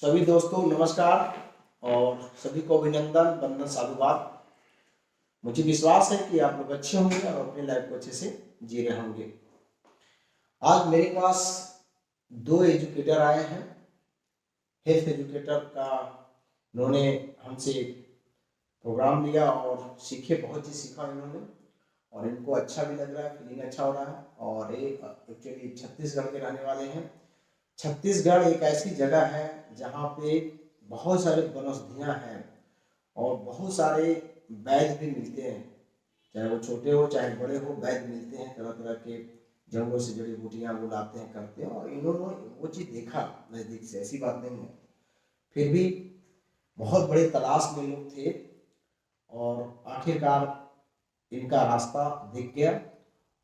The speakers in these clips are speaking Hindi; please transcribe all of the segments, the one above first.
सभी दोस्तों नमस्कार और सभी को अभिनंदन वंदन साधुवाद। मुझे विश्वास है कि आप लोग अच्छे होंगे और अपनी लाइफ को अच्छे से जी रहे होंगे। आज मेरे पास दो एजुकेटर आए हैं। हेल्थ एजुकेटर का उन्होंने हमसे प्रोग्राम लिया और सीखे, बहुत चीज़ सीखा इन्होंने और इनको अच्छा भी लग रहा है, फीलिंग अच्छा हो रहा है। और ये एक्चुअली छत्तीसगढ़ के रहने वाले हैं। छत्तीसगढ़ एक ऐसी जगह है जहाँ पे बहुत सारे वनौषधियाँ हैं और बहुत सारे वैद्य भी मिलते हैं, चाहे वो छोटे हो चाहे बड़े हो, वैद्य मिलते हैं। तरह तरह के जंगलों से जड़ी बूटियाँ वो लाते हैं, करते हैं और इन्होंने वो चीज़ देखा नज़दीक से, ऐसी बात नहीं है। फिर भी बहुत बड़े तलाश में लोग थे और आखिरकार इनका रास्ता दिख गया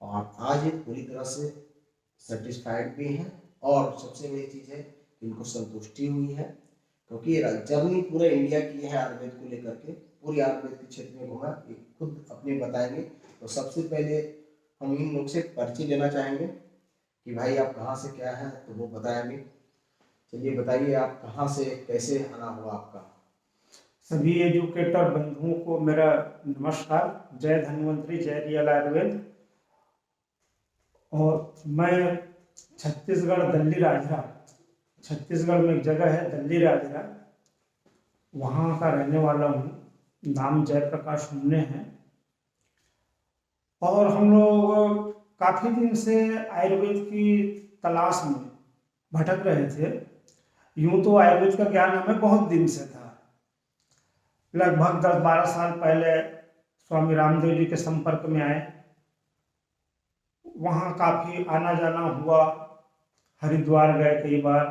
और आज ये पूरी तरह से सेटिस्फाइड भी हैं। और सबसे बड़ी चीज़ है कि इनको संतुष्टि हुई है, क्योंकि ये जर्नी पूरे इंडिया की है आयुर्वेद को लेकर के। पूरी आयुर्वेद के क्षेत्र में घूमा, ये खुद अपने बताएंगे। तो सबसे पहले हम इन लोग से परिचय लेना चाहेंगे कि भाई आप कहाँ से क्या है, तो वो बताएंगे। चलिए बताइए, आप कहाँ से कैसे आना हुआ आपका? सभी एजुकेटर बंधुओं को मेरा नमस्कार। जय धन्वंतरी, जय रियल आयुर्वेद। और मैं छत्तीसगढ़ दल्ली राजरा, छत्तीसगढ़ में एक जगह है दल्ली राजरा, वहाँ का रहने वाला हूँ। नाम जयप्रकाश सुमने हैं और हम लोग काफ़ी दिन से आयुर्वेद की तलाश में भटक रहे थे। यूँ तो आयुर्वेद का ज्ञान हमें बहुत दिन से था। लगभग 10-12 साल पहले स्वामी रामदेव जी के संपर्क में आए, वहाँ काफ़ी आना जाना हुआ, हरिद्वार गए कई बार।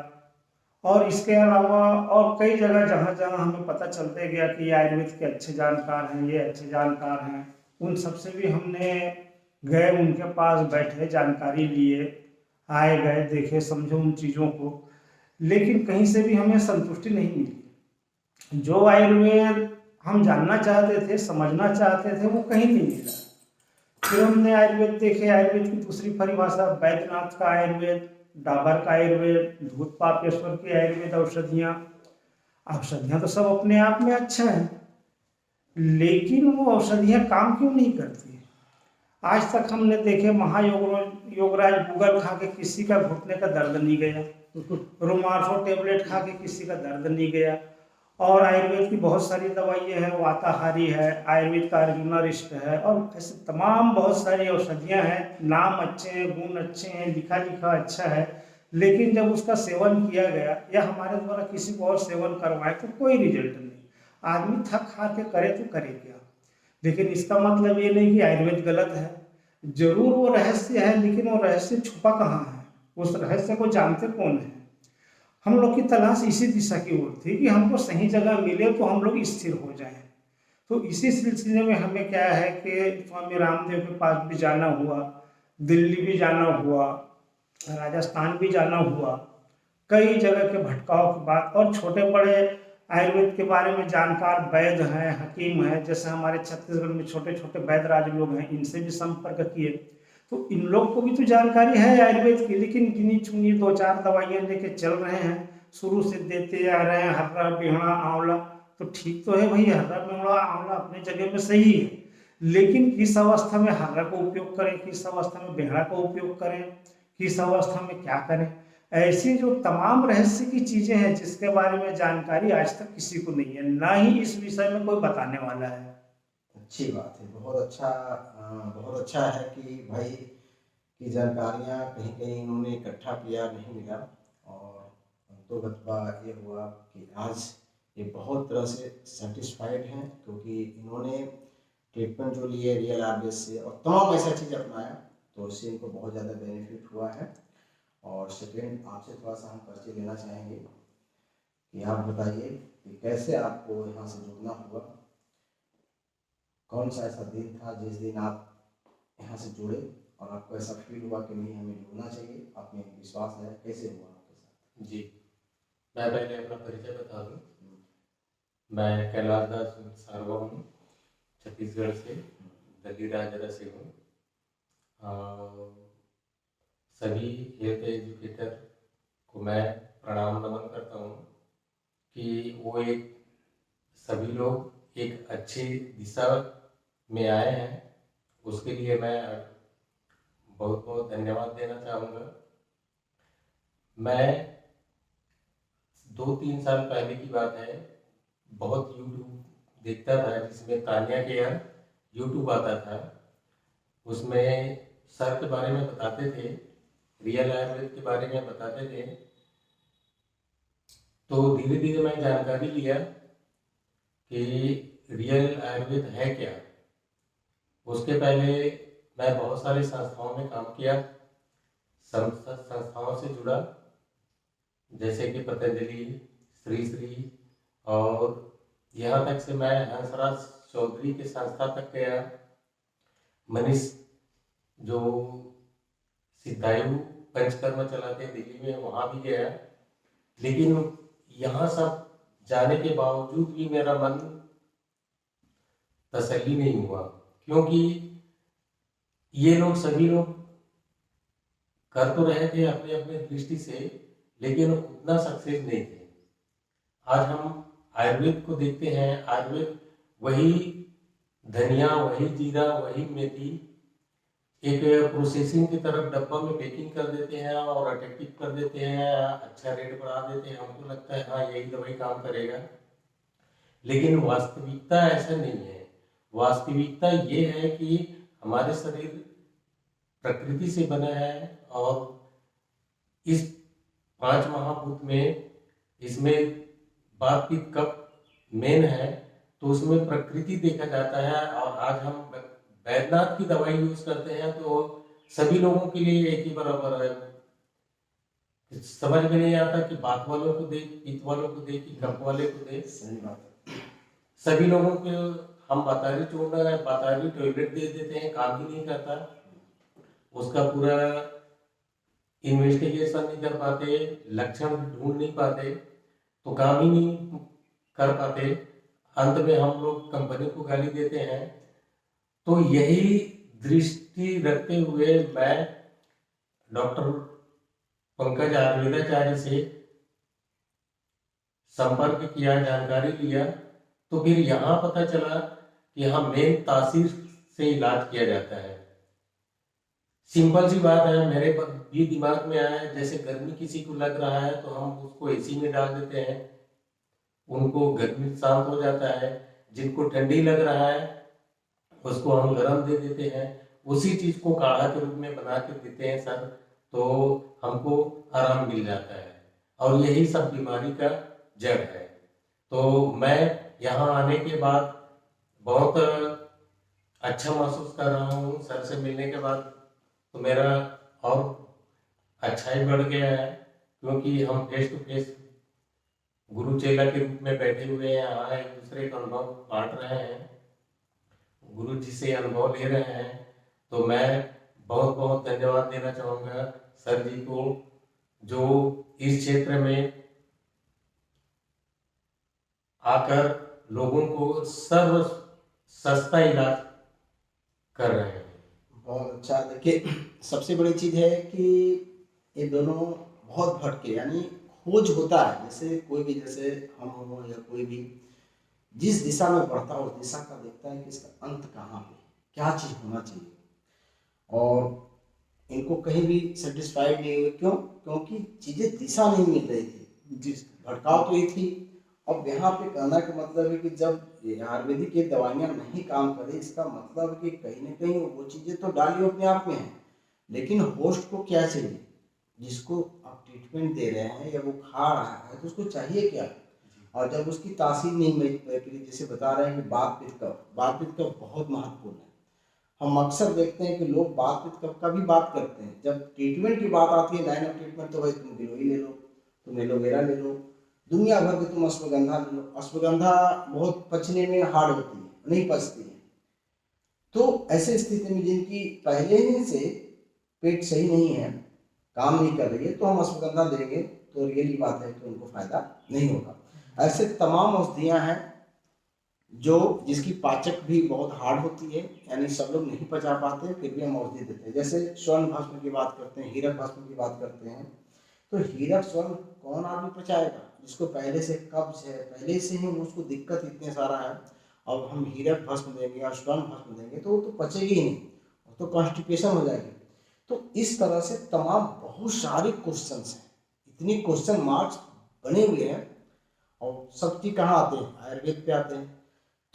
और इसके अलावा और कई जगह जहाँ जहाँ हमें पता चलते गया कि ये आयुर्वेद के अच्छे जानकार हैं, ये अच्छे जानकार हैं, उन सबसे भी हमने गए, उनके पास बैठे, जानकारी लिए, आए गए, देखे, समझे उन चीज़ों को, लेकिन कहीं से भी हमें संतुष्टि नहीं मिली। जो आयुर्वेद हम जानना चाहते थे, समझना चाहते थे, वो कहीं नहीं मिला। फिर हमने आयुर्वेद देखे, आयुर्वेद की दूसरी परिभाषा, बैद्यनाथ का आयुर्वेद, डाबर का आयुर्वेद, धूत पापेश्वर की आयुर्वेद औषधियाँ। औषधियाँ तो सब अपने आप में अच्छा है, लेकिन वो औषधियाँ काम क्यों नहीं करती? आज तक हमने देखे योगराज गूगल खा के किसी का घुटने का दर्द नहीं गया, रोमार्फो टेबलेट खा के किसी का दर्द नहीं गया। और आयुर्वेद की बहुत सारी दवाइयाँ हैं, वाताहारी है, आयुर्वेद का अर्जुनारिष्ट है, और ऐसे तमाम बहुत सारी औषधियाँ हैं। नाम अच्छे हैं, गुण अच्छे हैं, लिखा लिखा अच्छा है, लेकिन जब उसका सेवन किया गया या हमारे द्वारा किसी को और सेवन करवाए तो कोई रिजल्ट नहीं। आदमी थक हार के करे तो करे क्या? लेकिन इसका मतलब ये नहीं कि आयुर्वेद गलत है। जरूर वो रहस्य है, लेकिन वो रहस्य छुपा कहाँ है? उस रहस्य को जानते कौन है? हम लोग की तलाश इसी दिशा की ओर थी कि हमको सही जगह मिले तो हम लोग स्थिर हो जाएं। तो इसी सिलसिले में हमें क्या है कि स्वामी रामदेव के पास भी जाना हुआ, दिल्ली भी जाना हुआ, राजस्थान भी जाना हुआ, कई जगह के भटकाव के बाद। और छोटे बड़े आयुर्वेद के बारे में जानकार वैद्य हैं, हकीम हैं, जैसे हमारे छत्तीसगढ़ में छोटे छोटे वैद्यराज लोग हैं, इनसे भी संपर्क किए। तो इन लोग को भी तो जानकारी है आयुर्वेद की, लेकिन गिनी चुनी 2-4 दवाइयाँ लेके चल रहे हैं, शुरू से देते आ रहे हैं। हर्रा बिहड़ा आंवला तो ठीक तो है भाई, हर्रा बिहड़ा आंवला अपनी जगह में सही है, लेकिन किस अवस्था में हर्रा का उपयोग करें, किस अवस्था में बिहड़ा का उपयोग करें, किस अवस्था में क्या करें, ऐसी जो तमाम रहस्य की चीजें हैं जिसके बारे में जानकारी आज तक किसी को नहीं है, ना ही इस विषय में कोई बताने वाला है। अच्छी बात है, बहुत अच्छा है कि भाई की जानकारियाँ कहीं कहीं इन्होंने इकट्ठा किया, नहीं मिला। और तो गतवा ये हुआ कि आज ये बहुत तरह से सेटिस्फाइड हैं, क्योंकि इन्होंने ट्रीटमेंट जो लिए रियल आयुर्वेद से और तमाम ऐसा चीज़ अपनाया, तो इससे इनको बहुत ज़्यादा बेनिफिट हुआ है। और सेकेंड, आपसे थोड़ा सा हम परिचय लेना चाहेंगे कि आप बताइए कि कैसे आपको यहाँ से जुड़ना हुआ, कौन सा ऐसा दिन था जिस दिन आप यहाँ से जुड़े और आपको ऐसा फील हुआ कि नहीं, हमें जुड़ना चाहिए, आप में विश्वास है, कैसे हुआ आपके साथ? जी, मैं पहले अपना परिचय बता दूं। मैं कैलाश दास सारवा हूँ, छत्तीसगढ़ से, दल्ली राजरा से हूँ। सभी हेल्थ एजुकेटर को मैं प्रणाम नमन करता हूँ। कि वो एक सभी लोग एक अच्छी दिशा में आए हैं, उसके लिए मैं बहुत बहुत धन्यवाद देना चाहूँगा। मैं 2-3 साल पहले की बात है, बहुत यूट्यूब देखता था जिसमें तान्या केयर यूट्यूब आता था, उसमें सर के बारे में बताते थे, रियल आयुर्वेद के बारे में बताते थे। तो धीरे धीरे मैं जानकारी लिया कि रियल आयुर्वेद है क्या। उसके पहले मैं बहुत सारी संस्थाओं में काम किया, संस्थाओं से जुड़ा, जैसे कि पतंजलि, श्री श्री, और यहाँ तक से मैं हंसराज चौधरी के संस्था तक गया, मनीष जो सिद्धायु पंचकर्म चलाते हैं दिल्ली में, वहाँ भी गया। लेकिन यहाँ सब जाने के बावजूद भी मेरा मन तसल्ली नहीं हुआ, क्योंकि ये लोग सभी लोग कर तो रहे थे अपने अपने दृष्टि से, लेकिन उतना सक्सेस नहीं थे। आज हम आयुर्वेद को देखते हैं, आयुर्वेद वही धनिया, वही जीरा, वही मेथी एक प्रोसेसिंग की तरफ डब्बा में पैकिंग कर देते हैं और अट्रैक्टिव कर देते हैं, अच्छा रेट बढ़ा देते हैं, हमको लगता है हाँ यही दवाई काम करेगा। लेकिन वास्तविकता ऐसा नहीं है। वास्तविकता ये है कि हमारे शरीर प्रकृति से बना है, और इस 5 महाभूत में इसमें वात पित्त कफ मेन है, तो उसमें प्रकृति देखा जाता है। और आज हम वैद्यनाथ की दवाई यूज करते हैं तो सभी लोगों के लिए एक ही बराबर है। समझ में नहीं आता कि बात वालों को दे, पित्त वालों को दे, कि कफ वाले को दे। सही बात है। सभी लोगों के हम बतारी चूर्ण है, बतारी टैबलेट दे देते हैं, काम ही नहीं करता। उसका पूरा इन्वेस्टिगेशन नहीं कर पाते, लक्षण ढूंढ नहीं पाते, तो काम ही नहीं कर पाते। अंत में हम लोग कंपनी को गाली देते हैं। तो यही दृष्टि रखते हुए मैं डॉक्टर पंकज आयुर्वेदाचार्य से संपर्क किया, जानकारी लिया, तो फिर यहाँ पता चला कि हाँ मेन तासीर से इलाज किया जाता है। सिंपल सी बात है, मेरे भी दिमाग में आया, जैसे गर्मी किसी को लग रहा है तो हम उसको एसी में डाल देते हैं, उनको गर्मी शांत हो जाता है। जिनको ठंडी लग रहा है उसको हम गर्म दे देते हैं। उसी चीज को काढ़ा के रूप में बना के देते हैं सर, तो हमको आराम मिल जाता है। और यही सब बीमारी का जड़ है। तो मैं यहाँ आने के बाद बहुत अच्छा महसूस कर रहा हूँ। सर से मिलने के बाद तो मेरा और अच्छा ही बढ़ गया है, क्योंकि हम फेस टू फेस गुरु चेला के रूप में बैठे हुए हैं, यहाँ एक दूसरे का अनुभव बांट रहे हैं, गुरु जी से अनुभव ले रहे हैं। तो मैं बहुत बहुत धन्यवाद देना चाहूँगा सर जी को, जो इस क्षेत्र में आकर लोगों को सर्व सस्ता इलाज कर रहे हैं। बहुत अच्छा। देखिए, सबसे बड़ी चीज़ है कि ये दोनों बहुत भटके, यानी खोज होता है, जैसे कोई भी, जैसे हम हो या कोई भी जिस दिशा में बढ़ता है उस दिशा का देखता है कि इसका अंत कहाँ पे, क्या चीज़ होना चाहिए। और इनको कहीं भी सेटिस्फाइड नहीं हुए। क्यों? क्योंकि चीज़ें दिशा नहीं मिल रही थी, जिस भटकाव तो ये थी। अब यहाँ पे कहना का मतलब है कि जब आयुर्वेदिक की दवाइयाँ नहीं काम करें, इसका मतलब है कि कहीं ना कहीं वो चीज़ें तो डाली अपने आप में है, लेकिन होस्ट को क्या चाहिए? जिसको आप ट्रीटमेंट दे रहे हैं या वो खा रहा है तो उसको चाहिए क्या? और जब उसकी तासीर नहीं मिल, जैसे बता रहे हैं कि बात पित्त कफ बहुत महत्वपूर्ण है। हम अक्सर देखते हैं कि लोग बात पित्त कफ का भी बात करते हैं, जब ट्रीटमेंट की बात आती है, लाइन ऑफ ट्रीटमेंट, तो भाई तुम गिलोई ले लो, तुम एलोवेरा ले लो, दुनिया भर के तुम अश्वगंधा ले लो। अश्वगंधा बहुत पचने में हार्ड होती है, नहीं पचती है। तो ऐसे स्थिति में जिनकी पहले ही से पेट सही नहीं है, काम नहीं कर रही है, तो हम अश्वगंधा देंगे तो रियली बात है कि उनको फायदा नहीं होगा। ऐसे तमाम औषधियाँ हैं जो जिसकी पाचक भी बहुत हार्ड होती है, यानी सब लोग नहीं पचा पाते, फिर भी हम औषधि देते हैं। जैसे स्वर्ण भस्म की बात करते हैं, हीरक भस्म की बात करते हैं, तो हीरक स्वर्ण कौन आदमी पचाएगा? जिसको पहले से कब्ज है, पहले से ही उसको दिक्कत इतने सारा है, अब हम हीरक भस्म देंगे या स्वर्ण भस्म देंगे तो वो तो पचेगी ही नहीं, वो तो कॉन्स्टिपेशन हो जाएगी। तो इस तरह से तमाम बहुत सारे क्वेश्चंस हैं, इतने क्वेश्चन मार्क्स बने हुए हैं, और शक्ति कहाँ आते हैं? आयुर्वेद पे आते हैं।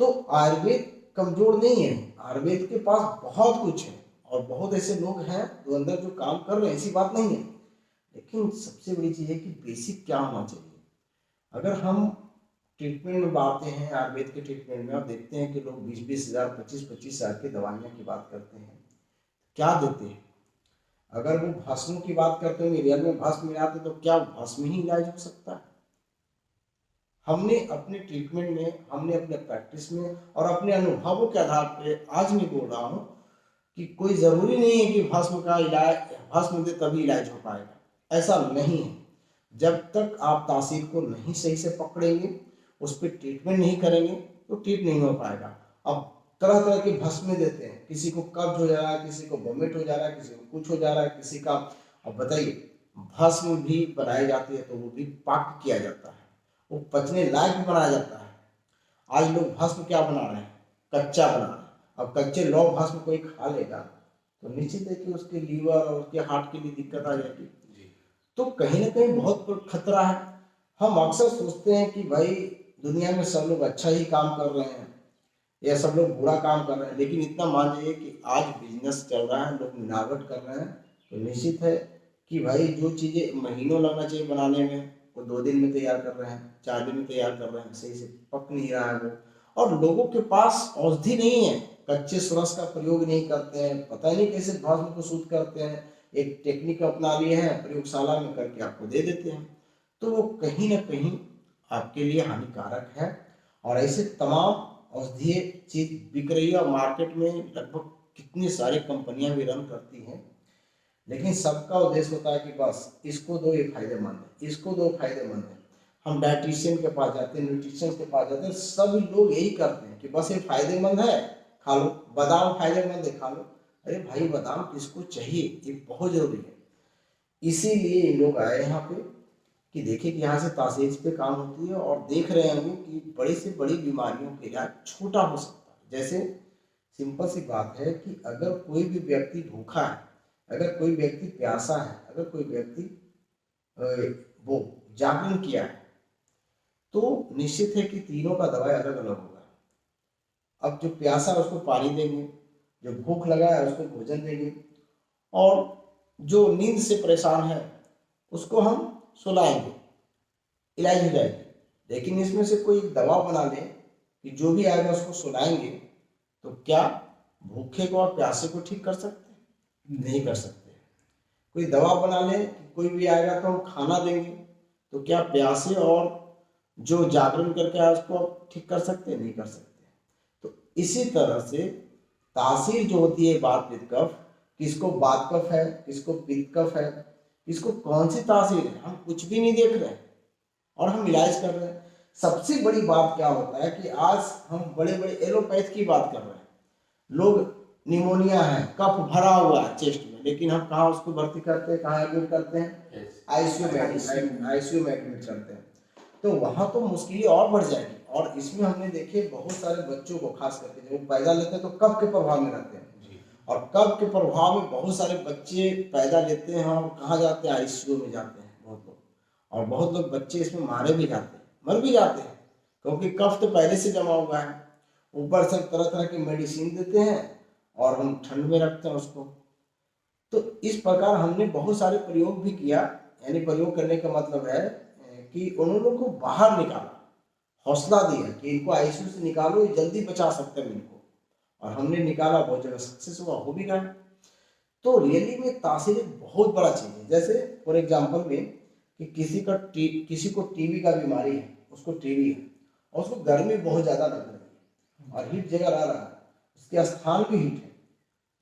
तो आयुर्वेद कमजोर नहीं है, आयुर्वेद के पास बहुत कुछ है और बहुत ऐसे लोग हैं जो अंदर जो काम कर रहे हैं, ऐसी बात नहीं है। लेकिन सबसे बड़ी चीज़ है कि बेसिक क्या होना चाहिए। अगर हम ट्रीटमेंट में आते हैं, आयुर्वेद के ट्रीटमेंट में आप देखते हैं कि लोग 20-20 हज़ार, 25-25 हज़ार की दवाइयाँ की बात करते हैं, क्या देते हैं? अगर वो भस्म की बात करते हैं, रियल में भस्म मिलाते तो क्या भस्म ही इलाज हो सकता है? हमने अपने ट्रीटमेंट में, हमने अपने प्रैक्टिस में और अपने अनुभवों के आधार पे आज मैं बोल रहा हूँ कि कोई ज़रूरी नहीं है कि भस्म का इलाज, भस्म दे तभी इलाज हो पाएगा, ऐसा नहीं है। जब तक आप तासीर को नहीं सही से पकड़ेंगे, उस पर ट्रीटमेंट नहीं करेंगे तो ठीक नहीं हो पाएगा। अब तरह तरह के भस्म देते हैं, किसी को कब्ज हो जा रहा है, किसी को वोमिट हो जा रहा है, किसी को कुछ हो जा रहा है, किसी का, अब बताइए, भस्म भी बनाई जाती है तो वो भी पाक किया जाता है, वो पचने लायक भी बनाया जाता है। आज लोग भस्म क्या बना रहे हैं? कच्चा बना रहे हैं। अब कच्चे लौह भस्म कोई खा लेगा तो निश्चित है कि उसके लीवर और उसके हार्ट के लिए दिक्कत आ जाएगी। तो कहीं ना कहीं बहुत खतरा है। हम अक्सर सोचते हैं कि भाई दुनिया में सब लोग अच्छा ही काम कर रहे हैं या सब लोग बुरा काम कर रहे हैं, लेकिन इतना मान लीजिए कि आज बिजनेस चल रहा है, लोग मिलावट कर रहे हैं, तो निश्चित है कि भाई जो चीज़ें महीनों लगना चाहिए बनाने में, वो 2 दिन में तैयार कर रहे हैं, 4 दिन में तैयार कर रहे हैं, सही से पक नहीं रहा है वो। और लोगों के पास औषधि नहीं है, कच्चे सुरस का प्रयोग नहीं करते हैं, पता नहीं कैसे भस्म को शुद्ध करते हैं, एक टेक्निक अपना लिए हैं, प्रयोगशाला में करके आपको दे देते हैं, तो वो कहीं ना कहीं आपके लिए हानिकारक है। और ऐसे तमाम औषधीय चीज बिक रही है और मार्केट में लगभग कितनी सारी कंपनियां भी रन करती हैं, लेकिन सबका उद्देश्य होता है कि बस इसको दो ये फायदेमंद है, इसको दो फायदेमंद है। हम डाइटिशियन के पास जाते हैं, न्यूट्रिशन के पास जाते हैं, सब लोग यही करते हैं कि बस ये फायदेमंद है खा लो, बादाम फायदेमंद है खा लो। अरे भाई बादाम किसको चाहिए? ये बहुत जरूरी है। इसीलिए ये लोग आए यहाँ पे कि देखिए कि यहाँ से तासीर पे काम होती है और देख रहे होंगे कि बड़ी से बड़ी बीमारियों का इलाज छोटा हो सकता है। जैसे सिंपल सी बात है कि अगर कोई भी व्यक्ति भूखा है, अगर कोई व्यक्ति प्यासा है, अगर कोई व्यक्ति वो जागरण किया है, तो निश्चित है कि तीनों का दवाई अलग अलग होगा। अब जो प्यासा है उसको पानी देंगे, जो भूख लगा है उसको भोजन देंगे, और जो नींद से परेशान है उसको हम सुलाएंगे, इलाज हो जाएगी। लेकिन इसमें से कोई एक दवा बना ले कि जो भी आएगा उसको सुलाएंगे, तो क्या भूखे को और प्यासे को ठीक कर सकते? नहीं कर सकते। कोई दवा बना ले कि कोई भी आएगा तो हम खाना देंगे, तो क्या प्यासे और जो जागरण करके आया उसको आप ठीक कर सकते? नहीं कर सकते। तो इसी तरह से तासीर जो होती है वात पित्त कफ, किसको वात कफ है, किसको पित्त कफ है, किसको कौन सी तासीर है, हम कुछ भी नहीं देख रहे हैं और हम इलाज कर रहे हैं। सबसे बड़ी बात क्या होता है कि आज हम बड़े बड़े एलोपैथ की बात कर रहे हैं। लोग निमोनिया है, कफ भरा हुआ है चेस्ट में, लेकिन हम कहाँ उसको भर्ती करते हैं, कहाँ एडमिट करते हैं? आईसीयू में एडमिट करते हैं। तो वहाँ तो मुश्किलें और बढ़ जाएगी। और इसमें हमने देखे बहुत सारे बच्चों को, खास करके जब वो पैदा लेते हैं तो कफ के प्रभाव में रहते हैं, और कफ के प्रभाव में बहुत सारे बच्चे पैदा लेते हैं और कहाँ जाते हैं? आईसीयू में जाते हैं बहुत लोग। और बहुत लोग बच्चे इसमें मारे भी जाते हैं, मर भी जाते हैं, क्योंकि कफ तो पहले से जमा हुआ है। ऊपर से तरह तरह की मेडिसिन देते हैं और हम ठंड में रखते हैं उसको। तो इस प्रकार हमने बहुत सारे प्रयोग भी किया, यानी प्रयोग करने का मतलब है कि उन्होंने को बाहर निकाला, हौसला दिया कि इनको आईसीयू से निकालो, ये जल्दी बचा सकते हैं इनको, और हमने निकाला, बहुत जगह सक्सेस हुआ, हो भी गया। तो रियली में तासीर एक बहुत बड़ा चीज़ है। जैसे फॉर एग्जांपल में कि किसी को टीबी का बीमारी है, उसको टीबी है और उसको गर्मी बहुत ज़्यादा लग रही है और हीट जगह रह रहा है, उसके स्थान भी हीट है,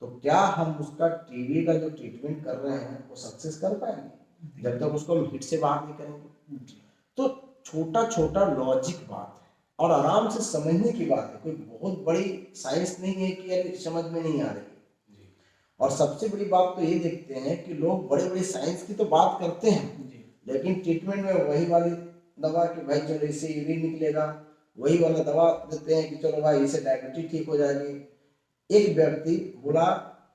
तो क्या हम उसका टीबी का जो ट्रीटमेंट कर रहे हैं वो सक्सेस कर पाएंगे जब तक उसको हम हीट से बाहर नहीं करेंगे? तो छोटा छोटा लॉजिक बात है और आराम से समझने की बात है, कोई बहुत बड़ी साइंस नहीं है कि यार समझ में नहीं आ रही है। और सबसे बड़ी बात तो ये देखते हैं कि लोग बड़े बड़े साइंस की तो बात करते हैं, लेकिन ट्रीटमेंट में वही वाली दवा कि भाई चलो इससे यूरिन निकलेगा, वही वाला दवा देते हैं कि चलो भाई इससे डायबिटीज ठीक हो जाएगी। एक व्यक्ति बोला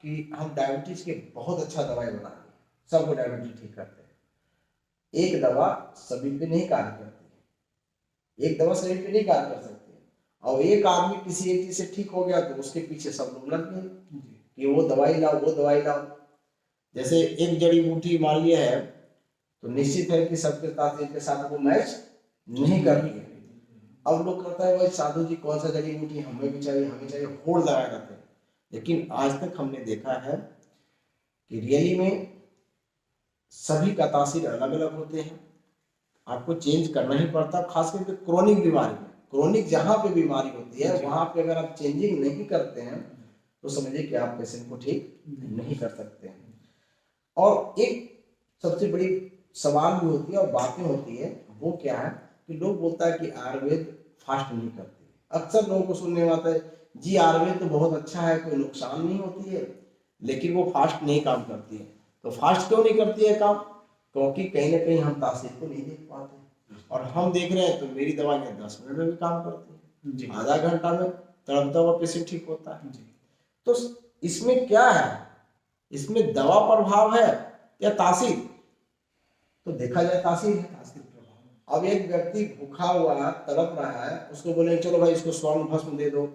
कि हम डायबिटीज के बहुत अच्छा दवाई बना दिए, सबको डायबिटीज ठीक करते हैं। एक दवा सभी पे नहीं कार्य करती है, एक दवा सभी पे नहीं कार्य कर सकती है, और एक आदमी किसी एक चीज से ठीक हो गया तो उसके पीछे सब लोग लग गए कि वो दवाई लाओ, वो दवाई लाओ। जैसे एक जड़ी बूटी मान लिया है तो निश्चित है कि सबके तासीर के साथ वो मैच नहीं करती है। अब लोग कहता है भाई साधु जी कौन सा जड़ी बूटी हमें भी चाहिए, हमें चाहिए, होड़ लगाया करते हैं। लेकिन आज तक हमने देखा है कि रियली में सभी का तासीर अलग अलग होते हैं, आपको चेंज करना ही पड़ता है। खास करके क्रोनिक बीमारी में, क्रोनिक जहाँ पे बीमारी होती है वहां पे अगर आप चेंजिंग नहीं करते हैं तो समझिए कि आप पेशेंट को ठीक नहीं कर सकते हैं। और एक सबसे बड़ी सवाल भी होती है और बातें होती है, वो क्या है कि लोग बोलता है कि आयुर्वेद फास्ट नहीं करती। अक्सर लोगों को सुनने में आता है जी आयुर्वेद तो बहुत अच्छा है, कोई नुकसान नहीं होती है, लेकिन वो फास्ट नहीं काम करती है। तो फास्ट क्यों नहीं करती है काम? क्योंकि कहीं ना कहीं हम तासीर को नहीं देख पाते, और हम देख रहे हैं तो मेरी दवाइयाँ 10 मिनट में भी काम करती है, आधा घंटा में तड़पता हुआ पेशेंट ठीक होता है। तो इसमें क्या है, इसमें दवा प्रभाव है या तासीर? तो देखा जाए तासीर है, तासीर प्रभाव। अब एक व्यक्ति भूखा हुआ तड़प रहा है, उसको बोले चलो भाई इसको स्वर्ण भस्म दे दो,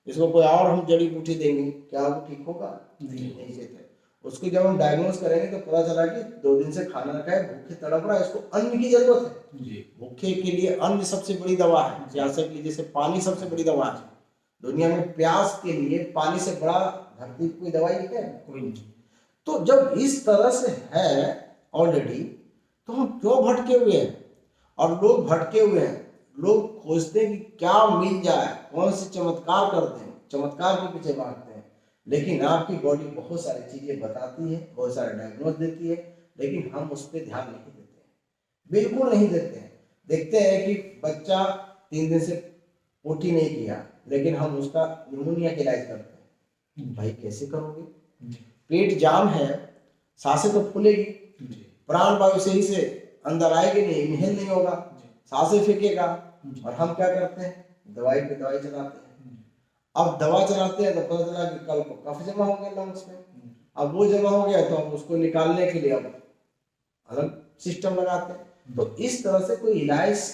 इसको कोई और हम जड़ी बूटी देंगे, क्या वो ठीक होगा? नहीं देते। उसको जब हम डायग्नोज करेंगे तो पता चला कि 2 दिन से खाना ना खाए, भूखे तड़प रहा है, इसको अन्न की जरूरत है। भूखे के लिए अन्न सबसे बड़ी दवा है, जैसे कि जैसे पानी सबसे बड़ी दवा है। दुनिया में प्यास के लिए पानी से बड़ा धरती कोई दवाई है? कोई नहीं। तो जब इस तरह से है ऑलरेडी, तो हम क्यों भटके हुए हैं? और लोग भटके हुए हैं, लोग खोजते हैं कि क्या मिल जाए, कौन से चमत्कार करते हैं, चमत्कार के पीछे भागते हैं। लेकिन आपकी बॉडी बहुत सारी चीजें बताती है, बहुत सारे डायग्नोज देती है, लेकिन हम उस पर ध्यान नहीं देते हैं, बिल्कुल नहीं देते हैं। देखते हैं कि बच्चा 3 दिन से पोटी नहीं किया, लेकिन हम उसका निमोनिया का इलाज करते हैं। भाई कैसे करोगे? पेट जाम है, सांसें तो फूलेगी, प्राण वायु सही से अंदर आएगी नहीं, इनहेल नहीं होगा, सांसें फेंकेगा, और हम क्या करते हैं? दवाई पे दवाई चलाते हैं। अब दवा चलाते हैं तो पता चला कि कल को कफ जमा हो गया लंग्स में, अब वो जमा हो गया तो हम उसको निकालने के लिए अब अलग सिस्टम लगाते हैं। तो इस तरह से कोई इलाज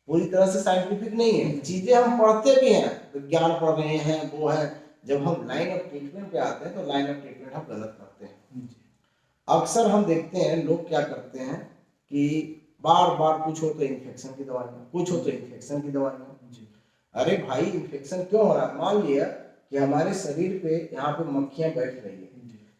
पूरी तरह से साइंटिफिक नहीं है। चीजें हम पढ़ते भी हैं, विज्ञान पढ़ रहे हैं, वो है, जब हम लाइन ऑफ ट्रीटमेंट पे आते हैं तो लाइन ऑफ ट्रीटमेंट हम गलत करते हैं। अक्सर हम देखते हैं लोग क्या करते हैं कि बार बार कुछ हो तो इन्फेक्शन की दवाइयाँ, कुछ हो तो इन्फेक्शन की दवाइयाँ। अरे भाई इन्फेक्शन क्यों हो रहा है? मान लिया कि हमारे शरीर पे यहाँ पे मक्खियाँ बैठ रही है,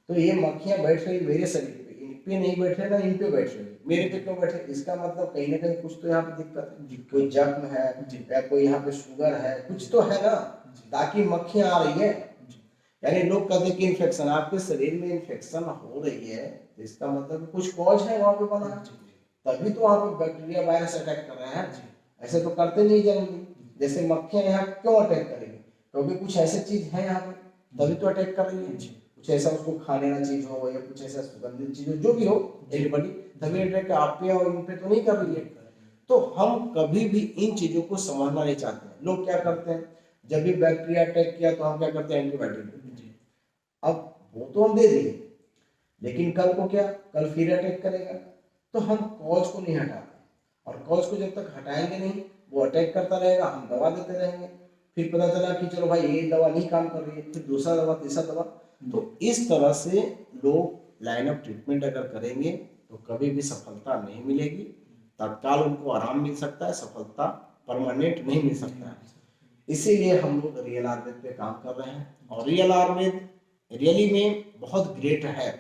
तो ये मक्खियाँ बैठ रही मेरे शरीर पे, इन पे नहीं बैठ रहे ना इन पे बैठ रही, मेरे पे क्यों बैठ रही? इसका मतलब कहीं ना कहीं कुछ तो यहाँ पे दिक्कत है, कोई जख्म है या कोई यहाँ पे शुगर है, कुछ तो है ना, ताकि मक्खियाँ आ रही है। यानी लोग कहते हैं कि इन्फेक्शन, आपके शरीर में इन्फेक्शन हो रही है तो इसका मतलब कुछ कॉज है वहाँ पे बना, तभी तो वहाँ पे बैक्टीरिया वायरस अटैक कर रहे हैं। ऐसे तो करते नहीं जनरली। जैसे मक्खियाँ यहाँ क्यों अटैक करेंगी? क्योंकि कुछ ऐसे चीज है यहाँ पे, तभी तो अटैक कर रही है। कुछ ऐसा उसको खाने वाला चीज हो या कुछ ऐसा सुगंधित चीज हो, जो भी हो, एंटीबॉडी तभी अटैक आप पे और इन पे तो नहीं कर रही है। तो हम कभी भी इन चीजों को समझना नहीं चाहते हैं। लोग क्या करते हैं, जब भी बैक्टीरिया अटैक किया तो हम क्या करते हैं? एंटीबायोटिक। अब वो तो हम दे दिए, लेकिन कल को क्या, कल फिर अटैक करेगा, तो हम कॉज को नहीं हटाते, और कॉज को जब तक हटाएंगे नहीं वो अटैक करता रहेगा, हम दवा देते रहेंगे, फिर पता चला कि चलो भाई ये दवा नहीं काम कर रही है, फिर दूसरा दवा, तीसरा दवा। तो इस तरह से लोग लाइन ऑफ ट्रीटमेंट अगर करेंगे तो कभी भी सफलता नहीं मिलेगी। तत्काल उनको आराम मिल सकता है, सफलता परमानेंट नहीं मिल सकता है। इसीलिए हम लोग रियल आयुर्वेद पे काम कर रहे हैं, और रियल आयुर्वेद रियली में बहुत ग्रेट है।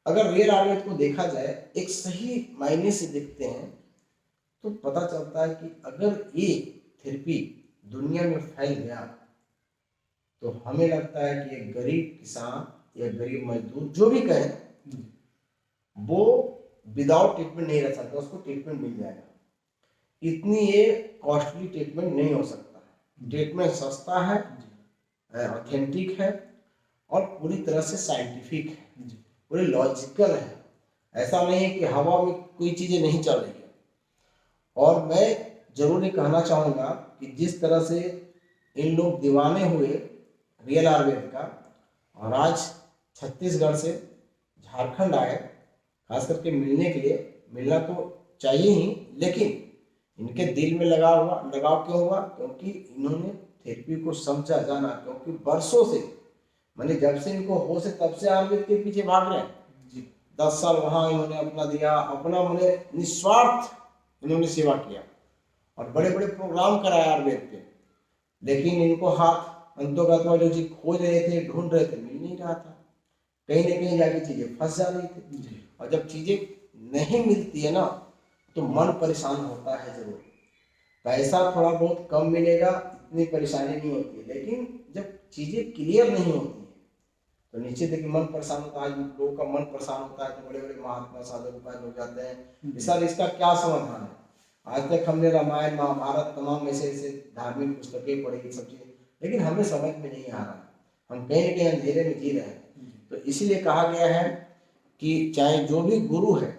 अगर रियल आयुर्वेद को देखा जाए, एक सही मायने से देखते हैं तो पता चलता है कि अगर ये थेरेपी दुनिया में फैल गया तो हमें लगता है कि एक गरीब किसान या गरीब मजदूर जो भी कहे, वो विदाउट ट्रीटमेंट नहीं रह सकता, उसको ट्रीटमेंट मिल जाएगा। इतनी ये कॉस्टली ट्रीटमेंट नहीं हो सकता। ट्रीटमेंट सस्ता है, ऑथेंटिक है, और पूरी तरह से साइंटिफिक है, पूरी लॉजिकल है। ऐसा नहीं है कि हवा में कोई चीजें नहीं चल रही है। और मैं जरूर ये कहना चाहूंगा कि जिस तरह से इन लोग दीवाने हुए रियल आयुर्वेद का, और आज छत्तीसगढ़ से झारखंड आए खास करके मिलने के लिए, मिलना तो चाहिए ही, लेकिन इनके दिल में लगाव क्यों हुआ? क्योंकि इन्होंने थेरेपी को समझा जाना, क्योंकि वर्षों से, मैंने जब से इनको होश है तब से आयुर्वेद के पीछे भाग रहे हैं जी। 10 साल वहां इन्होंने अपना दिया, अपना मैंने निस्वार्थ इन्होंने सेवा किया और बड़े बड़े प्रोग्राम कराए आयुर्वेद के, लेकिन इनको हाथ अंतोगत जो चीज खोज रहे थे, ढूंढ रहे थे, मिल नहीं रहा था। कहीं ना कहीं जाके चीजें फंस जा रही थी, और जब चीजें नहीं मिलती है ना तो मन परेशान होता है जरूर। पैसा थोड़ा बहुत कम मिलेगा, इतनी परेशानी नहीं होती है, लेकिन जब चीजें क्लियर नहीं होती है तो निश्चित है कि मन परेशान होता है। लोगों का मन परेशान होता है तो बड़े बड़े महात्मा साधु के पास लोग जाते हैं कि सर इसका क्या समाधान है। आज तक हमने रामायण महाभारत तमाम ऐसे ऐसे धार्मिक पुस्तकें पढ़ी, सब चीजें, लेकिन हमें समझ में नहीं आ रहा, हम कहीं ना कहीं अंधेरे में जी रहे हैं। तो इसीलिए कहा गया है कि चाहे जो भी गुरु है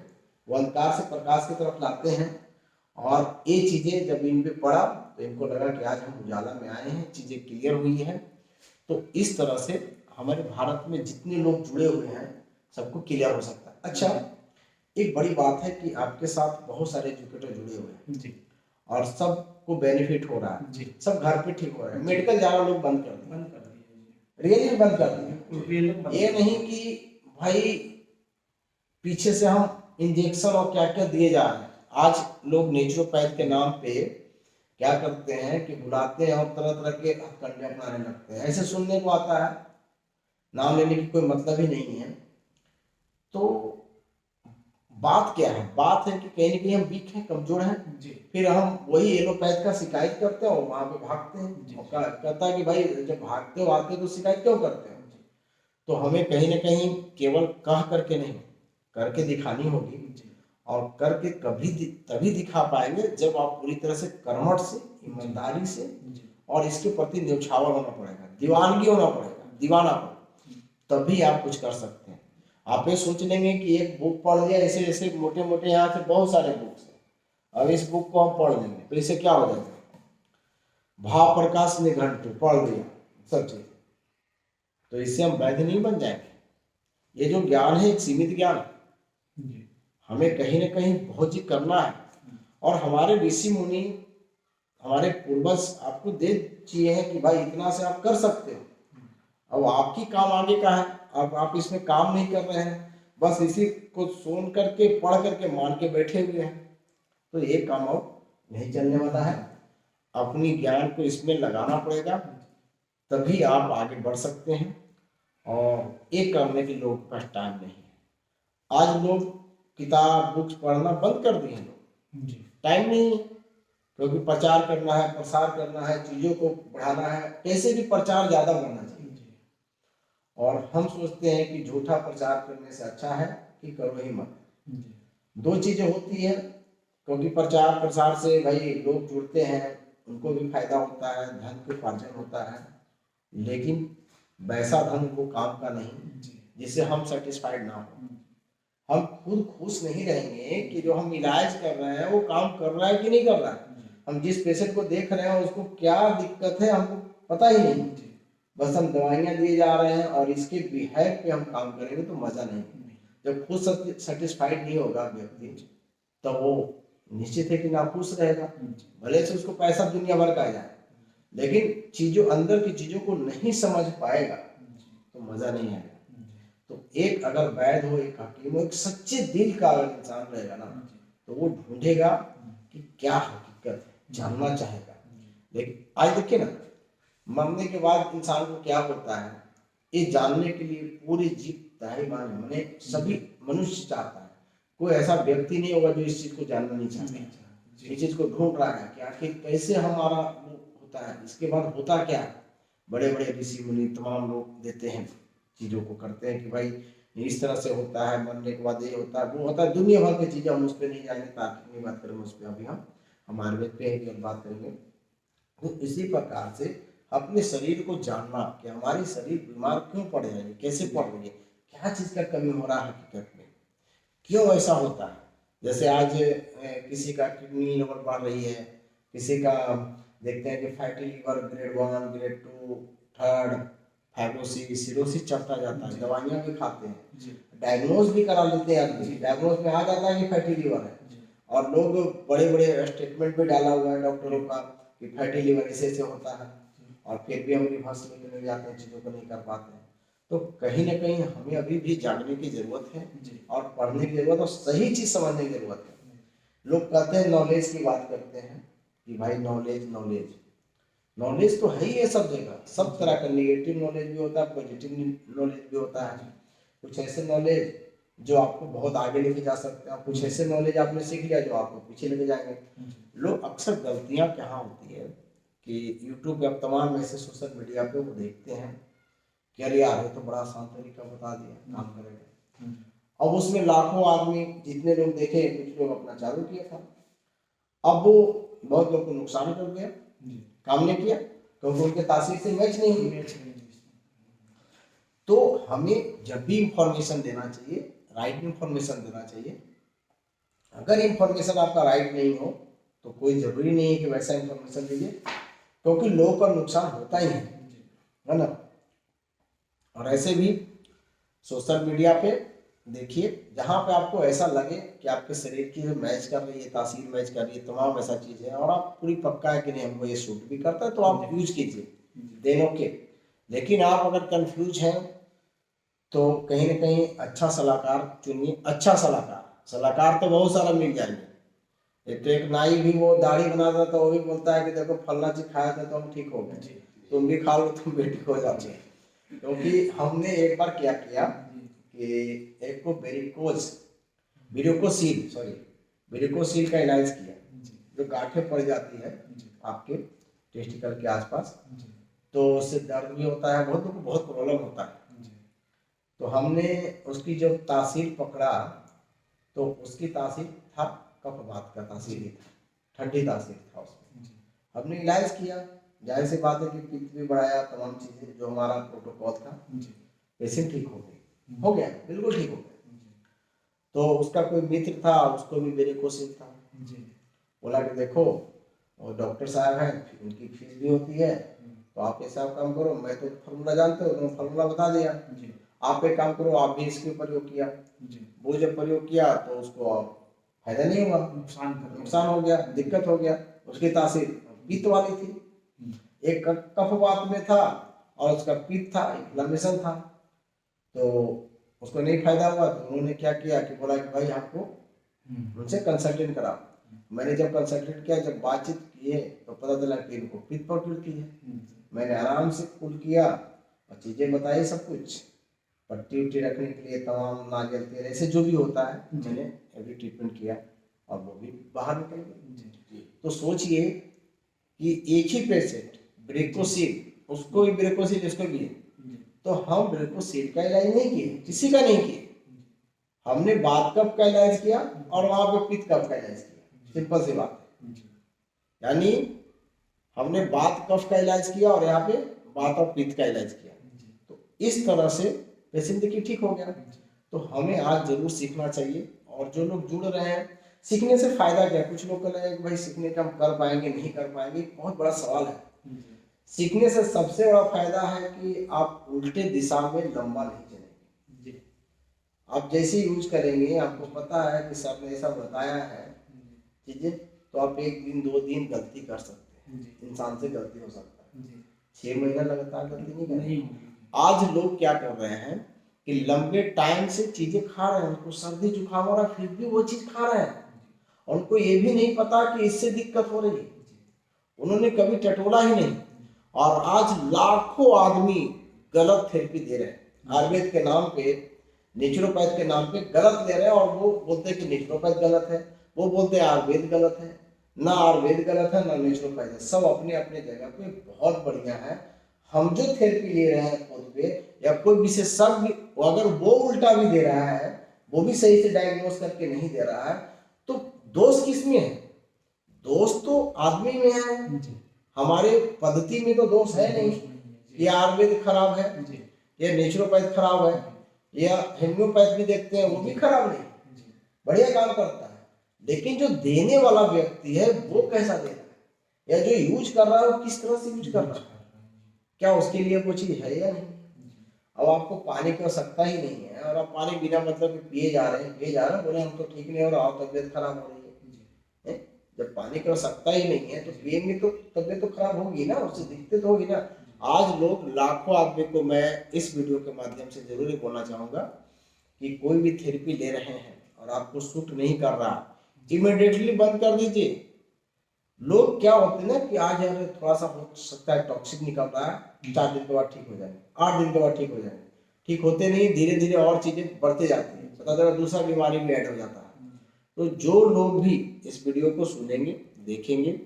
वो अंधकार से प्रकाश की तरफ लाते हैं, और ये चीजें जब इन पे पड़ा तो इनको लगा कि आज हम उजाला में आए हैं, चीजें क्लियर हुई है। तो इस तरह से हमारे भारत में जितने लोग जुड़े हुए हैं सबको क्लियर हो सकता है। अच्छा, एक बड़ी बात है कि आपके साथ बहुत सारे एजुकेटर जुड़े हुए हैं जी, और सबको बेनिफिट हो रहा है जी, सब घर पे ठीक हो रहा है। मेडिकल जाना लोग बंद कर दिए, रियली बंद कर दिए। ये नहीं कि भाई पीछे से हम इंजेक्शन और क्या क्या दिए जा रहे हैं। आज लोग नेचुरोपैथ के नाम पे क्या करते हैं कि बुलाते हैं और तरह तरह के हथकंडे अपनाने लगते हैं, ऐसे सुनने को आता है, नाम लेने की कोई मतलब ही नहीं है। तो बात क्या है? बात है कि कहीं ना कहीं हम वीक हैं, कमजोर हैं जी। फिर हम वही एलोपैथ का शिकायत करते हैं और वहां पे भागते हैं जी। कहता है कि भाई जब भागते हो आते हो तो शिकायत क्यों करते हो? तो हमें कहीं ना कहीं केवल कह करके नहीं, करके दिखानी होगी, और करके तभी दिखा पाएंगे जब आप पूरी तरह से कर्मठ से, ईमानदारी से, और इसके प्रति न्यौछावर होना पड़ेगा, दीवानगी होना पड़ेगा, दीवाना हो, तभी आप कुछ कर सकते हैं। आप ये सोच लेंगे कि एक बुक पढ़ लिया, ऐसे ऐसे मोटे मोटे यहाँ से बहुत सारे बुक्स हैं, अब इस बुक को हम पढ़ लेंगे तो इससे क्या हो जाएगा? भाव प्रकाश निघंटु पढ़ लिया सब चीज, तो इससे हम वैध नहीं बन जाएंगे। ये जो ज्ञान है एक सीमित ज्ञान, हमें कहीं ना कहीं बहुत चीज करना है। और हमारे ऋषि मुनि, हमारे पूर्वज आपको दे चाहिए है कि भाई इतना से आप कर सकते हो। अब आपकी काम आगे का है, अब आप इसमें काम नहीं कर रहे हैं, बस इसी को सुन करके पढ़ करके मान के बैठे हुए हैं, तो ये काम अब नहीं चलने वाला है। अपनी ज्ञान को इसमें लगाना पड़ेगा, तभी आप आगे बढ़ सकते हैं। और ये करने के लोगों के पास टाइम नहीं है। आज लोग किताब बुक्स पढ़ना बंद कर दिए हैं, लोग टाइम नहीं है, क्योंकि प्रचार करना है, प्रसार करना है, चीजों को बढ़ाना है, कैसे भी प्रचार ज्यादा करना चाहिए। और हम सोचते हैं कि झूठा प्रचार करने से अच्छा है कि करो ही मत। दो चीजें होती है, क्योंकि प्रचार प्रसार से भाई लोग जुड़ते हैं, उनको भी फायदा होता है, धन का उपार्जन होता है, लेकिन वैसा धन को काम का नहीं जिससे हम सेटिस्फाइड ना हो। हम खुद खुश नहीं रहेंगे कि जो हम इलाज कर रहे हैं वो काम कर रहा है कि नहीं कर रहा है। हम जिस पेशेंट को देख रहे हैं उसको क्या दिक्कत है हमको पता ही नहीं, बस हम दवाइयाँ दिए जा रहे हैं, और इसके बिहेव पे हम काम करेंगे तो मजा नहीं। जब खुद सेटिस्फाइड नहीं होगा व्यक्ति, तब वो निश्चित है कि नाखुश रहेगा, भले से उसको पैसा दुनिया भर का आ जाए, लेकिन चीजों अंदर की चीजों को नहीं समझ पाएगा तो मजा नहीं आएगा। तो एक अगर वैद हो, एक हकीम हो, एक सच्चे दिल का अगर इंसान रहेगा ना, तो वो ढूंढेगा कि क्या हकीकत है, जानना चाहेगा। लेकिन आज देखिए ना, मरने के बाद इंसान को क्या होता है, ये जानने के लिए पूरी जीव मैंने सभी मनुष्य चाहता है। कोई ऐसा व्यक्ति नहीं होगा जो इस चीज को जानना नहीं चाहता, इस चीज को ढूंढ रहा है कि आखिर कैसे हमारा होता है, इसके बाद होता क्या है। बड़े बड़े ऋषि मुनि तमाम लोग देते हैं, चीजों को करते हैं कि भाई इस तरह से होता है, मरने के बाद ये होता है, वो होता है, दुनिया भर की चीजें, हम उस पर नहीं जाएंगे, तार्किक नहीं बात करेंगे उस पर, अभी हम आयुर्वेद पे ही बात करेंगे। तो इसी प्रकार से अपने शरीर को जानना कि हमारी शरीर बीमार क्यों पड़ रही है, कैसे पड़ रही है, क्या चीज का कमी हो रहा है हकीकत में, क्यों ऐसा होता है? जैसे आज किसी का किडनी लेवल बढ़ रही है, किसी का देखते हैं कि fatty liver grade 1 grade 2 third, fibrosis cirrhosis चढ़ता जाता है, दवाइयाँ भी खाते हैं, डायग्नोज भी करा लेते हैं आदमी, डायग्नोज में आ जाता है कि फैटी लीवर है, और लोग बड़े बड़े स्टेटमेंट भी डाला हुआ है डॉक्टरों का कि फैटी लीवर ऐसे होता है, और फिर भी हम रिवर्स लेके नहीं जाते हैं, चीज़ों को नहीं कर पाते हैं। तो कहीं ना कहीं हमें अभी भी जानने की जरूरत है और पढ़ने की जरूरत और सही चीज समझने की जरूरत है। लोग कहते हैं नॉलेज की बात करते हैं कि भाई नॉलेज नॉलेज नॉलेज तो है ही है सब जगह, सब तरह का नेगेटिव नॉलेज भी होता है, पॉजिटिव नॉलेज भी होता है। कुछ ऐसे नॉलेज जो आपको बहुत आगे लेके जा सकते हैं, कुछ ऐसे नॉलेज आपने सीख लिया जो आपको पीछे लेके जाएंगे। लोग अक्सर गलतियां कहाँ होती है कि यूट्यूब या तमाम ऐसे सोशल मीडिया पे वो देखते हैं कि अरे यार ये तो बड़ा आसान तरीका बता दिया, काम करेगा। अब उसमें लाखों आदमी जितने लोग देखे, कुछ लोग अपना चालू किया था, अब वो बहुत लोग को नुकसान कर गया, काम नहीं किया क्योंकि उनके तासीर से मैच नहीं हुई। तो हमें जब भी इंफॉर्मेशन देना चाहिए, राइट इंफॉर्मेशन देना चाहिए। अगर इंफॉर्मेशन आपका राइट नहीं हो तो कोई जरूरी नहीं है कि वैसा इंफॉर्मेशन दीजिए, क्योंकि लोगों का नुकसान होता ही है ना। और ऐसे भी सोशल मीडिया पे देखिए, जहाँ पे आपको ऐसा लगे कि आपके शरीर की जो मैच कर रही है, तासीर मैच कर रही है, तमाम ऐसा चीज़ है और आप पूरी पक्का है कि नहीं हमको ये सूट भी करता है, तो आप यूज कीजिए, देन ओके। लेकिन आप अगर कंफ्यूज हैं तो कहीं ना कहीं अच्छा सलाहकार चुनिए। अच्छा सलाहकार तो बहुत सारा मिल जाएंगे। एक तो एक नाई भी वो दाढ़ी बनाता था, वो भी बोलता है कि देखो फलना चीज खाया था तो हम ठीक हो गए, तुम भी खा लो तुम भी ठीक हो जाओगे। क्योंकि हमने एक बार क्या किया कि एक को वेरिकोसील का इलाज किया, जो गांठें पड़ जाती है आपके टेस्टिकल के आसपास, तो उससे दर्द भी होता है, बहुत लोगों को बहुत प्रॉब्लम होता है। तो हमने उसकी जो तासीर पकड़ा तो उसकी तासीर था कफवात का तासीर ही था, ठंडी तासीर था उसमें। हमने इलाज किया, जाहिर सी बात है कि पित्त भी बढ़ाया, तमाम चीजें जो हमारा प्रोटोकॉल था, पेशेंट ठीक हो गया बिल्कुल ठीक हो गया। तो उसका कोई मित्र था, उसको भी वेरिकोसिल था, बोला कि देखो और डॉक्टर साहब हैं, उनकी फीस भी होती है, तो आप ऐसा काम करो, मैं तो फॉर्मूला जानते हो, तो फॉर्मूला बता दिया, आप एक काम करो, आप भी इसके प्रयोग किया। वो जब प्रयोग किया तो उसको फायदा नहीं हुआ, नुकसान हो गया, दिक्कत हो गया। उसकी तासीर पित्त वाली थी, एक कफवात में था और उसका पित्त था, इन्फ्लेमेशन था, तो उसको नहीं फायदा हुआ। तो उन्होंने क्या किया कि बोला कि भाई आपको उनसे कंसल्टेंट करा। मैंने जब कंसल्टेंट किया, जब बातचीत किए तो पता चला कि इनको पित्त प्रॉब्लम है। मैंने आराम से कुल किया और चीजें बताई, सब कुछ पट्टी उट्टी रखने के लिए तमाम नारियल तेल ऐसे जो भी होता है, मैंने एवरी ट्रीटमेंट किया और वो भी बाहर निकल गए। तो सोचिए कि एक ही पेशेंट वेरिकोसील, उसको भी वेरिकोसील, इसको भी, तो हम वेरिकोसील का इलाज नहीं किए, किसी का नहीं किए, हमने बात कफ का इलाज किया और वहां पे पित्त कफ का इलाज किया। सिंपल सी बात है, यानी हमने बात कफ का इलाज किया और यहाँ पे बात और पित्त का इलाज किया। तो इस तरह से पेशेंट देखिए ठीक हो गया। तो हमें आज जरूर सीखना चाहिए, और जो लोग जुड़ रहे हैं, सीखने से फायदा क्या? कुछ लोग कह रहे हैं कि भाई सीखने का हम कर पाएंगे नहीं कर पाएंगे, बहुत बड़ा सवाल है। सीखने से सबसे बड़ा फायदा है कि आप उल्टे दिशा में लंबा नहीं चलेंगे। आप जैसे यूज करेंगे, आपको पता है कि सर ने ऐसा बताया है चीजें, तो आप एक दिन 2 दिन गलती कर सकते हैं, इंसान से गलती हो सकता है, 6 महीना लगातार गलती नहीं करेंगे। आज लोग क्या कर रहे हैं कि लंबे टाइम से चीजें खा रहे हैं, उनको सर्दी जुकाम हो रहा है, फिर भी वो चीज खा रहे हैं, उनको ये भी नहीं पता कि इससे दिक्कत हो रही है, उन्होंने कभी टटोला ही नहीं। और आज लाखों आदमी गलत थेरेपी दे रहे हैं, आयुर्वेद के नाम पे, नेचुरोपैथ के नाम पे गलत ले रहे हैं, और वो बोलते हैं कि नेचुरोपैथ गलत है, वो बोलते हैं आयुर्वेद गलत है। ना आयुर्वेद गलत है ना नेचुरोपैथ है, सब अपने अपने जगह पे बहुत बढ़िया है। हम जो थेरेपी ले रहे हैं खुद पे, या कोई विशेषज्ञ अगर वो उल्टा भी दे रहा है, वो भी सही से डायग्नोस करके नहीं दे रहा है, तो दोष किसमें है? दोष तो आदमी में है, हमारे पद्धति में तो दोष है नहीं। या आयुर्वेद खराब है, या नेचुरोपैथ खराब है, या होम्योपैथ भी देखते हैं वो भी खराब नहीं, बढ़िया काम करता है, लेकिन जो देने वाला व्यक्ति है वो कैसा दे रहा है, या जो यूज कर रहा है वो किस तरह से यूज कर रहा है, क्या उसके लिए वो चीज है या नहीं। अब आपको पानी की आवश्यकता ही नहीं है और आप पानी बिना मतलब कि पिए जा रहे हैं, बोले हम तो ठीक नहीं हो रहा, तबियत खराब हो रही है। जब पानी की आवश्यकता ही नहीं है तो पिएंगे तो तबियत तो खराब होगी ना, उससे दिक्कत होगी ना। आज लोग लाखों आदमी को मैं इस वीडियो के माध्यम से जरूर बोलना चाहूंगा कि कोई भी थेरेपी ले रहे हैं और आपको सूट नहीं कर रहा, इमीडिएटली बंद कर दीजिए। लोग क्या होते हैं ना कि आज यार थोड़ा सा हो सकता है टॉक्सिक निकल रहा है, 4 दिन के बाद ठीक हो जाएंगे, 8 दिन के बाद ठीक हो जाएंगे, ठीक होते नहीं, धीरे धीरे और चीजें बढ़ते जाती है, पता चला दूसरा बीमारी भी ऐड हो जाता है। तो जो लोग भी इस वीडियो को सुनेंगे देखेंगे,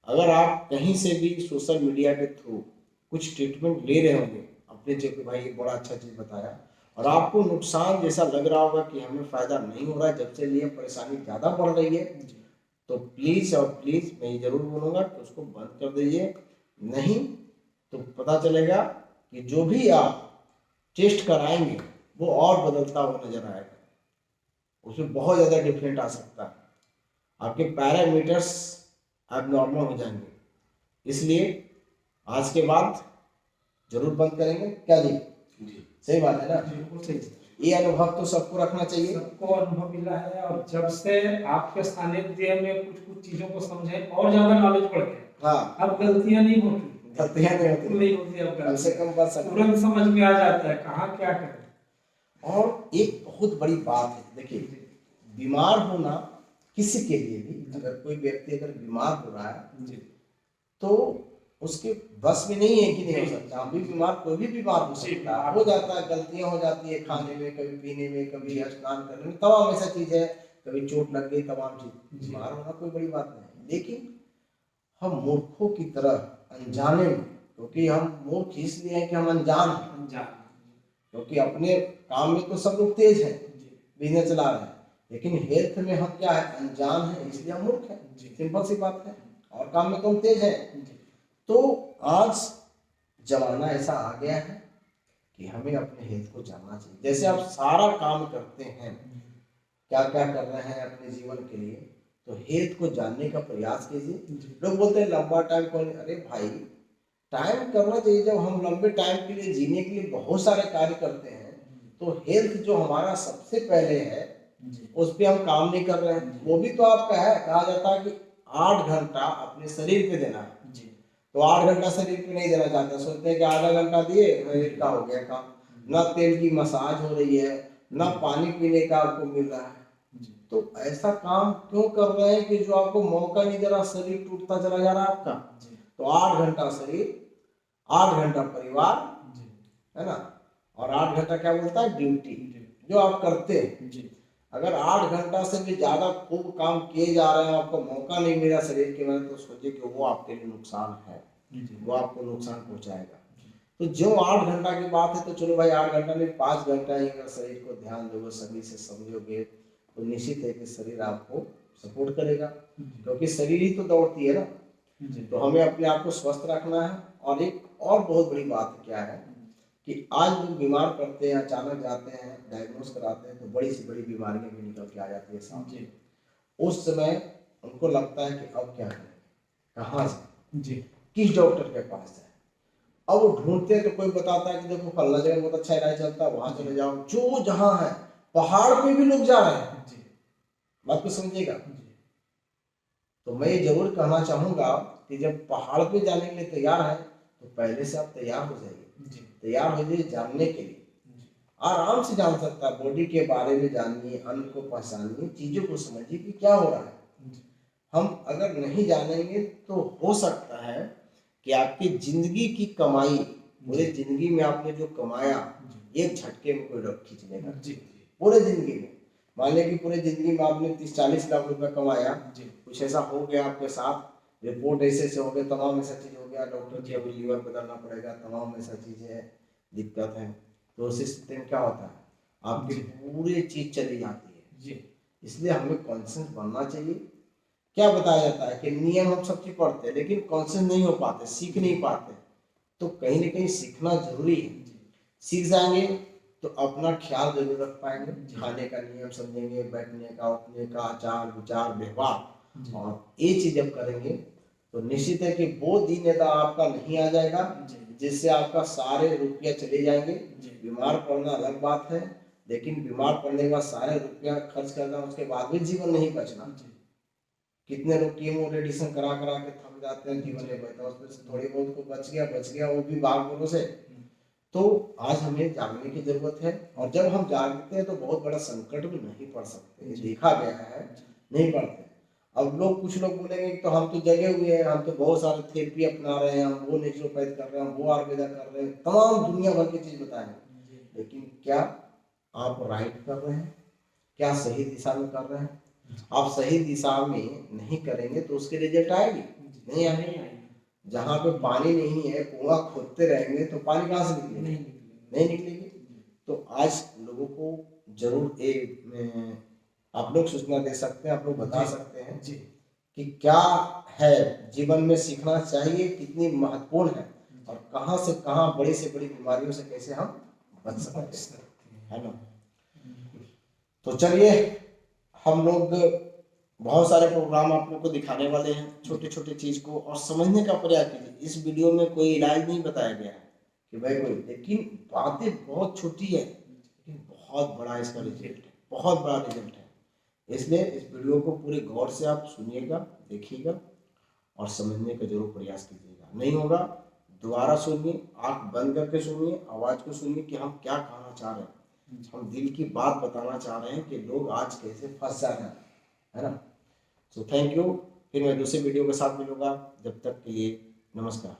अगर आप कहीं से भी सोशल मीडिया के थ्रू कुछ ट्रीटमेंट ले रहे होंगे अपने जगह, भाई ये बड़ा अच्छा चीज बताया, और आपको नुकसान जैसा लग रहा होगा कि हमें फायदा नहीं हो रहा है, जब से लिए परेशानी ज्यादा बढ़ रही है, तो प्लीज और प्लीज मैं ये जरूर बोलूंगा कि उसको बंद कर दीजिए। नहीं तो पता चलेगा कि जो भी आप टेस्ट कराएंगे वो और बदलता हुआ नजर आएगा, उसमें बहुत ज्यादा डिफरेंट आ सकता है, आपके पैरामीटर्स एबनॉर्मल हो जाएंगे। इसलिए आज के बाद जरूर बंद करेंगे, क्या जी? सही बात है ना? बिल्कुल सही। ये अनुभव तो सबको रखना चाहिए। सबको अनुभव मिला है, और जब से आपके सानिध्य में कुछ चीजों को समझे और ज्यादा नॉलेज बढ़ गया। हाँ, अब गलतियां नहीं होती, गलतियां नहीं होती, नहीं होती, अब कम से कम बच सकते हैं। तुरंत समझ में आ जाता है कहाँ क्या करें। और एक बहुत बड़ी बात है, देखिए बीमार होना किसी के लिए भी, अगर कोई व्यक्ति अगर बीमार हो रहा है तो उसके बस में नहीं है कि नहीं हो सकता, हम भी बीमार, कोई भी बीमार हो सकता है, हो जाता है, गलतियां हो जाती है, खाने में, कभी पीने में, कभी स्नान करने में, तमाम ऐसा चीज है, कभी चोट लग गई, तमाम चीज, बीमार होना कोई बड़ी बात नहीं। लेकिन हम मूर्खों की तरह अनजाने में, क्योंकि हम मूर्ख इसलिए हैं कि हम अनजान हैं, क्योंकि अपने काम में तो सब लोग तेज हैं, बिजनेस चला रहे हैं, लेकिन हेल्थ में हम क्या है, अनजान है, इसलिए हम मूर्ख हैं, सिंपल सी बात है, और काम में तो हम तेज हैं। तो आज जमाना ऐसा आ गया है कि हमें अपने हेल्थ को जानना चाहिए। जैसे आप सारा काम करते हैं, क्या क्या कर रहे हैं अपने जीवन के लिए, तो हेल्थ को जानने का प्रयास कीजिए। लोग बोलते हैं लंबा टाइम कौन, अरे भाई टाइम करना चाहिए, जब हम लंबे टाइम के लिए जीने के लिए बहुत सारे कार्य करते हैं, तो हेल्थ जो हमारा सबसे पहले है उस पर हम काम नहीं कर रहे हैं। वो भी तो आपका है, कहा जाता है कि 8 घंटा अपने शरीर पे देना है, तो 8 घंटा शरीर पे नहीं देना चाहते, सोचते हैं कि आधा घंटा दिए शरीर का हो गया काम, ना तेल की मसाज हो रही है, ना पानी पीने का आपको मिल रहा है। तो ऐसा काम क्यों कर रहे हैं कि जो आपको मौका नहीं दे रहा, शरीर टूटता चला जा रहा है आपका। तो 8 घंटा शरीर, 8 घंटा परिवार, है ना, और 8 घंटा क्या बोलता है, ड्यूटी जो आप करते हैं। अगर 8 घंटा से भी ज्यादा खूब काम किए जा रहे हैं, आपको मौका नहीं मिला शरीर के वजह, तो सोचिए कि वो आपके लिए नुकसान है, वो आपको नुकसान पहुंचाएगा। तो जो 8 घंटा की बात है, तो चलो भाई 8 घंटा नहीं, 5 घंटा ही अगर शरीर को ध्यान दोगे, सभी से समझोगे, तो निश्चित है कि शरीर आपको सपोर्ट करेगा, क्योंकि शरीर ही तो दौड़ती है ना। तो हमें अपने आप को स्वस्थ रखना है। और एक और बहुत बड़ी बात क्या है कि आज लोग बीमार पड़ते हैं, अचानक जाते हैं डायग्नोस कराते हैं, तो बड़ी से बड़ी बीमारियां भी निकल के आ जाती है सामने। उस समय उनको लगता है कि अब क्या करें, कहाँ जाए, किस डॉक्टर के पास जाए। अब वो ढूंढते हैं तो कोई बताता है कि देखो फलना जगह बहुत अच्छा इलाज चलता है, वहां चले जाओ। जो जहाँ है, पहाड़ पे भी लोग जा रहे हैं, बात को समझिएगा। तो मैं ये जरूर कहना चाहूंगा कि जब पहाड़ पे जाने के लिए तैयार है, तो पहले से आप तैयार हो जाइए, तैयार हो जाइए जानने के लिए। आराम से जान सकता है, बॉडी के बारे में जानिए, अन्न को पहचानिए, चीजों को समझिए कि क्या हो रहा है। हम अगर नहीं जानेंगे तो हो सकता है कि आपकी जिंदगी की कमाई, पूरे जिंदगी में आपने जो कमाया, एक झटके में कोई खींच लेगा पूरे जिंदगी में। मान लिया कि पूरे जिंदगी में आपने 30-40 लाख रुपए कमाया, कुछ ऐसा हो गया आपके साथ, रिपोर्ट ऐसे से हो गया, तमाम ऐसा चीज हो गया, डॉक्टर की अभी लीवर बदलना पड़ेगा, तमाम ऐसा चीजें दिक्कत है, तो उस स्थिति में क्या होता है, आपकी पूरी चीज चली जाती है। इसलिए हमें कॉन्शियस बनना चाहिए। क्या बताया जाता है कि नियम हम सब चीज पढ़ते हैं, लेकिन कॉन्शियस नहीं हो पाते, सीख नहीं पाते। तो कहीं ना कहीं सीखना जरूरी है। सीख जाएंगे तो अपना ख्याल जरूर रख पाएंगे। खाने का नियम समझेंगे, बैठने का, उठने का, आचार विचार व्यवहार, और ये चीज जब करेंगे तो निश्चित है कि वो दिन यदा आपका नहीं आ जाएगा जिससे आपका सारे रुपया चले जाएंगे। बीमार पड़ना अलग बात है, लेकिन बीमार पड़ने के बाद सारे रुपया खर्च करना, उसके बाद भी जीवन नहीं बचना। कितने लोग कीमो रेडिएशन करा करा के थक जाते हैं, जीवन नहीं बचता, उसमें से थोड़ी बहुत को बच गया वो भी भाग भरोसे। तो आज हमें जागने की जरूरत है, और जब हम जागते हैं तो बहुत बड़ा संकट भी नहीं पड़ सकते, ये देखा गया है, नहीं पड़ते। अब लोग, कुछ लोग बोलेंगे तो हम तो जगे हुए हैं, हम तो बहुत सारे थेरेपी अपना रहे हैं, हम वो नेचुरोपैथ कर रहे हैं, हम वो आयुर्वेदा कर रहे हैं, तमाम दुनिया भर की चीज बताएंगे, लेकिन क्या आप राइट कर रहे हैं? क्या सही दिशा में कर रहे हैं? आप सही दिशा में नहीं करेंगे तो उसके रिजल्ट आएगी नहीं आएगी। जहाँ पे पानी नहीं है, कुआं खोदते रहेंगे तो पानी कहाँ से निकलेगी? नहीं निकलेगी। तो आज लोगों को जरूर आप लोग सूचना दे सकते हैं, आप लोग बता सकते हैं कि क्या है जीवन में सीखना चाहिए, कितनी महत्वपूर्ण है, और कहाँ से कहाँ बड़ी से बड़ी बीमारियों से कैसे हम बच सकते हैं, है ना। तो चलिए, हम लोग बहुत सारे प्रोग्राम आप लोग को दिखाने वाले हैं, छोटे छोटे चीज को, और समझने का प्रयास कीजिए। इस वीडियो में कोई इलाज नहीं बताया गया है कि भाई कोई, लेकिन बातें बहुत छोटी है, लेकिन बहुत बड़ा इसका रिजल्ट है, बहुत बड़ा रिजल्ट है। इसलिए इस वीडियो को पूरे गौर से आप सुनिएगा, देखिएगा, और समझने का जरूर प्रयास कीजिएगा। नहीं होगा दोबारा सुनिए, आंख बंद करके सुनिए, आवाज को सुनिए कि हम क्या कहना चाह रहे हैं, हम दिल की बात बताना चाह रहे हैं कि लोग आज कैसे फंस जा रहे हैं, है ना। So thank you. फिर मैं दूसरे वीडियो के साथ मिलूंगा, जब तक के लिए नमस्कार।